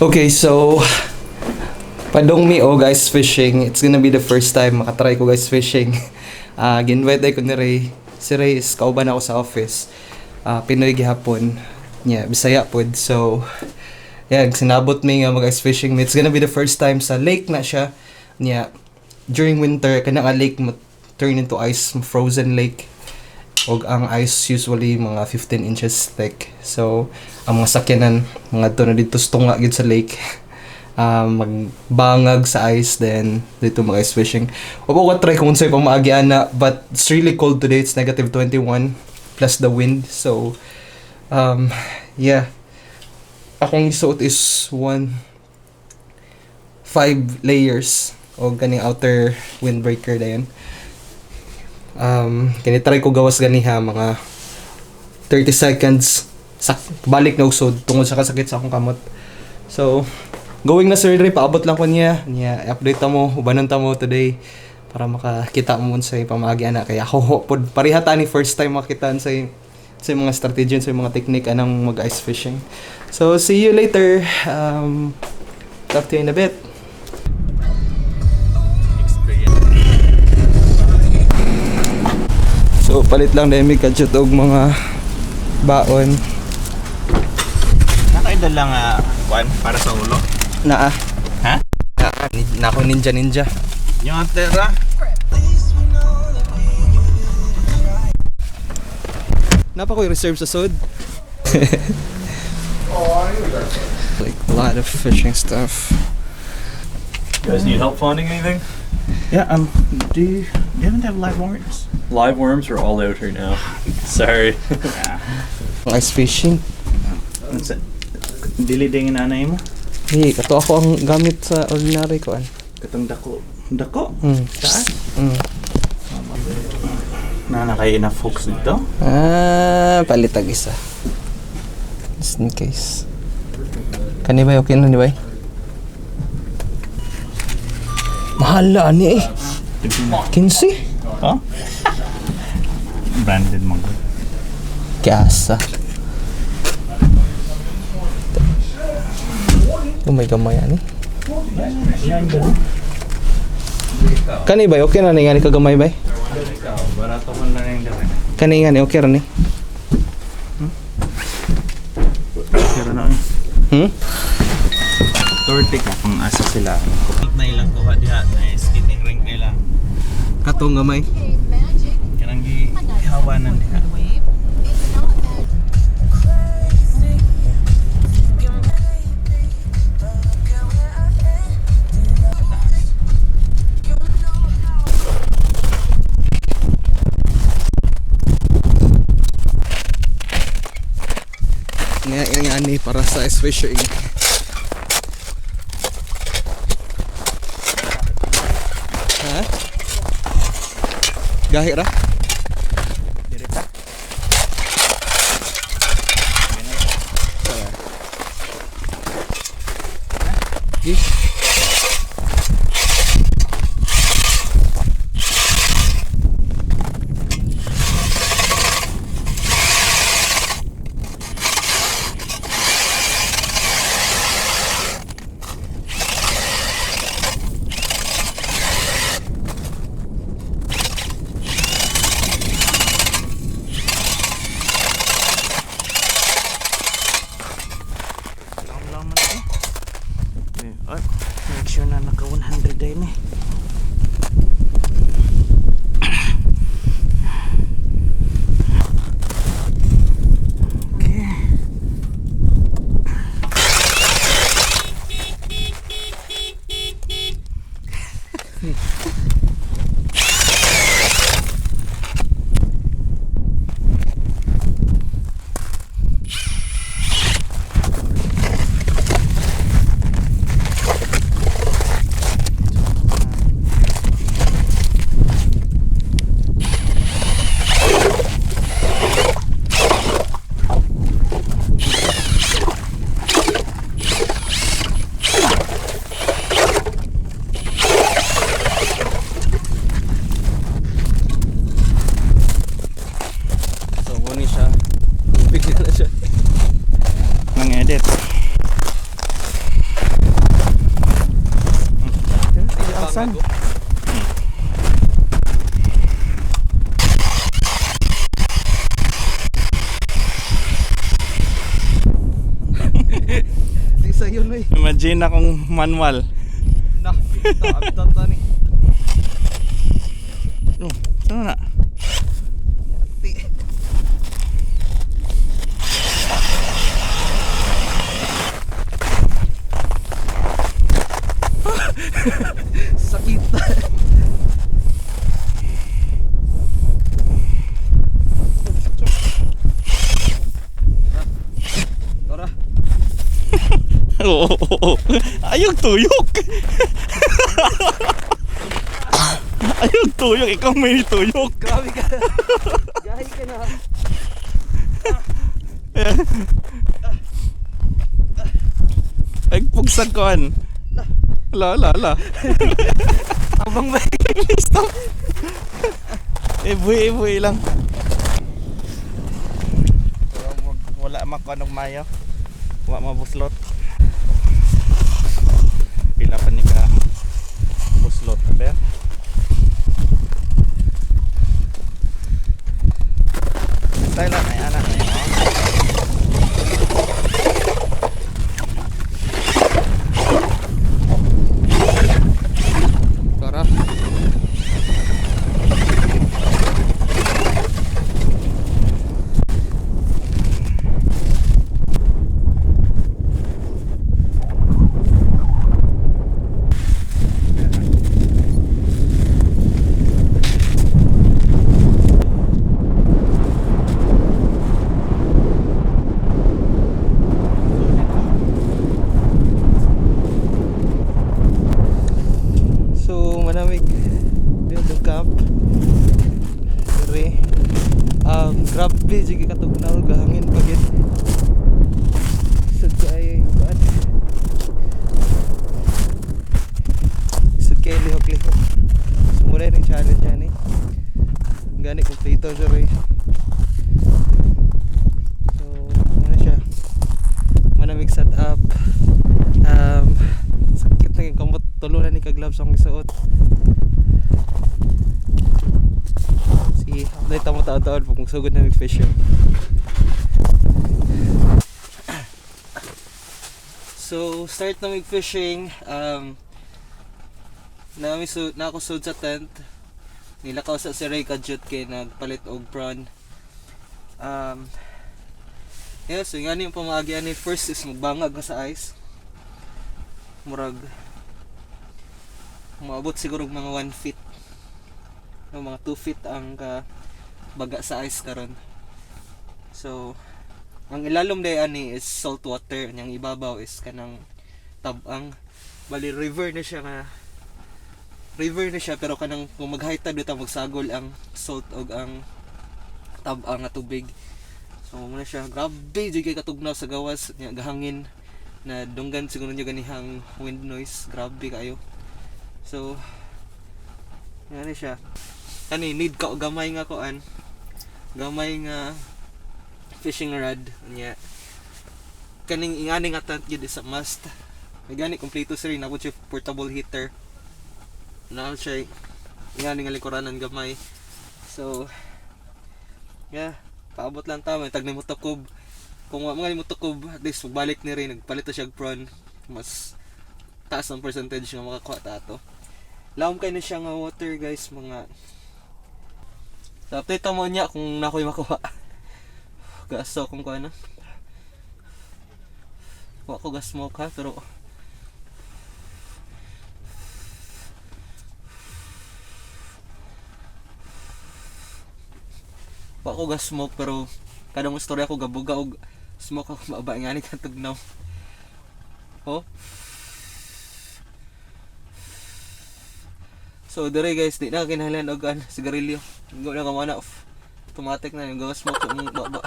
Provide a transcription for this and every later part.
Okay, so padong mi guys fishing. It's gonna be the first time makatry ko guys fishing. Ginvite ko ni Ray. Si Ray is kauban ako sa office. Pinoy gihapon. Yeah, Bisaya pod. So yeah, sinabot mi nga mag ice fishing. It's gonna be the first time sa lake na siya. Yeah, during winter kana nga lake turn into ice, frozen lake. Og ang ice usually mga 15 inches thick. So ang mga sakyanan mga to na dito tunga gid sa lake. Magbangag sa ice, then dito mag ice fishing. Opo ko try kung unsay pa maagi ana, but it's really cold today. It's negative 21 plus the wind. So yeah, akong suot is 5 layers o ganing outer windbreaker dayon. Kinitry ko gawas ganiha mga 30 seconds balik na usod tungod sa kasakit sa akong kamot. So going na surgery, paabot lang ko niya. Update ta mo, ubanan ta mo today para makakita mo sa pamagi ana. Kaya ako pod parihata ni first time makitaan sa mga strategy, sa mga technique anang mag ice fishing. So see you later. Talk to you in a bit. So palit lang dahil may kadjut og mga baon. Nakaidol lang kuan para sa ulo. Naa. Ha? Nako ninja. Yung atera. Napa ko reserve sa sud. Like a lot of fishing stuff. You guys need help finding anything? Yeah, do you haven't have live worms? Live worms are all out right now. Sorry. Yeah. Ice fishing. Dili dingin nanay mo. Hey, kato ako ang gamit sa ordinary ko an. Katong dako. Dako? Taas? Na kay enough folks dito? Palitag isa. Just in case. Kani ba okay na ni ba? Mahal na ani eh. 15? Oh? Branded mo. Kasa. Gamay ani. Kani ba okay na ni ngani kagamay ba? Barato man lang yung dami. Kani ngani okay ra ni? Pero na Tortic na kung asa sila. Kupit na ilang kuha diha na skating rink nila. Katong gamay. Kanang gihawanan diha. Nga ani para sa ice fishing. Ha? Gahi ra? Direta. Yes. Make sure na naka 100 day ni. Nang edit. man. Di sa'yo na eh. Imagine akong manual. Nah, ito, abitan ta ni. Oh, ano na? Ti. Sakit. Tara. Oo. Ayog tuyok. Ayog tuyok. Ikaw may tuyok. Grabe ka. Gahi ka na. Nagpugsag koan. Ala. Abang ba? Stop. Ibuhi lang. Wala makuha ng mayo. Wala mabuslot. Pila pa ni ka buslot ba? Tayo lang ay anak na yun. Tara. So, manamig build the camp. Dire. Grabe jig katugnaw gahangin pagit. Sud kay kuan. Sud kay lihok-lihok. Sumulay ng challenge yan eh. Gani kompleto siya rin. So, ano siya? Manamig set up. Sakit na yung kamot. Tulunan ni ka-gloves ang isuot. Si update mo taon-taon pag magsugod na mag-fish yun. So, start na mag-fishing. Na ako sud sa tent. Nilakaw sa si Ray Kajut kay nagpalit og prawn. Yeah, so yung yung pamagi ani first is magbangag ka sa ice. Murag maabot siguro mga 1 feet. No, mga 2 feet ang baga sa ice karon. So, ang ilalom day ani is salt water, yang ibabaw is kanang tabang. Bali river na siya pero kanang kung mag-high tide dito magsagol ang salt og ang tabang nga tubig. So muna siya grabe jud kay katugnaw sa gawas nya gahangin na dunggan siguro nyo ganihang wind noise, grabe kayo. So yan siya. Kani need ka og gamay nga kuan. Gamay nga fishing rod nya. Kaning ingani nga tent gyud sa must. May gani kompleto sir nabot siya portable heater. Na siya ingani nga likoranan gamay. So yeah, paabot lang ta may tag ni motokob. Kung mga ni motokob at least magbalik ni rin nagpalit siya og prawn, mas taas ang percentage nga makakuha ta ato. Lawom kay na siya nga water guys, mga so update mo niya kung nakoy makuha. Gaso kung kuha na. Wa ko gas smoke ha, pero wa ko gas smoke pero kada mo storya ko gabuga og smoke ako maba nga ni katugnaw. Oh. So dire guys, di na kinahanglan og sigarilyo. Go na ka mana off. Automatic na yung gas smoke yung baba.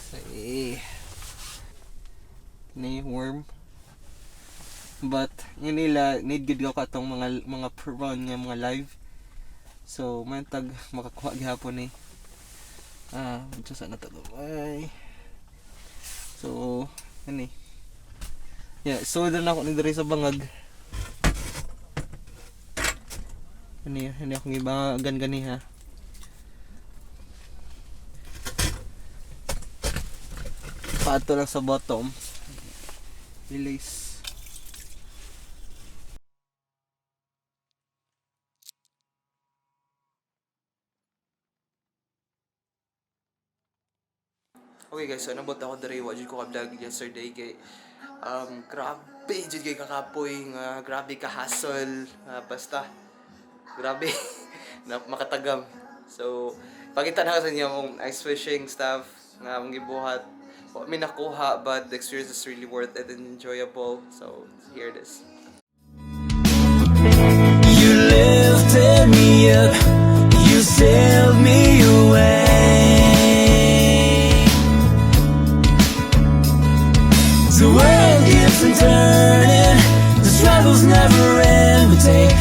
Say. Ni worm. But yun nila need gid ko katong mga prawn nga mga live. So man tag makakuha gihapon ni. Unsa na to? Ay. So ani Yeah, so na ako ni diri sa bangag. Ini akong ibangan gani ha. Pato lang sa bottom. Release. Okay guys, so nabot ako diri wa jud ko ka vlog yesterday kay grabe jud kay kakapoy nga grabe ka hassle basta grabe na makatagam. So pakita na ko sa inyo mong ice fishing stuff nga mong gibuhat. Wa mi nakuha but the experience is really worth it and enjoyable. So hear this. You lifted me up, you sailed me away. The world keeps on turning, the struggles never end. We take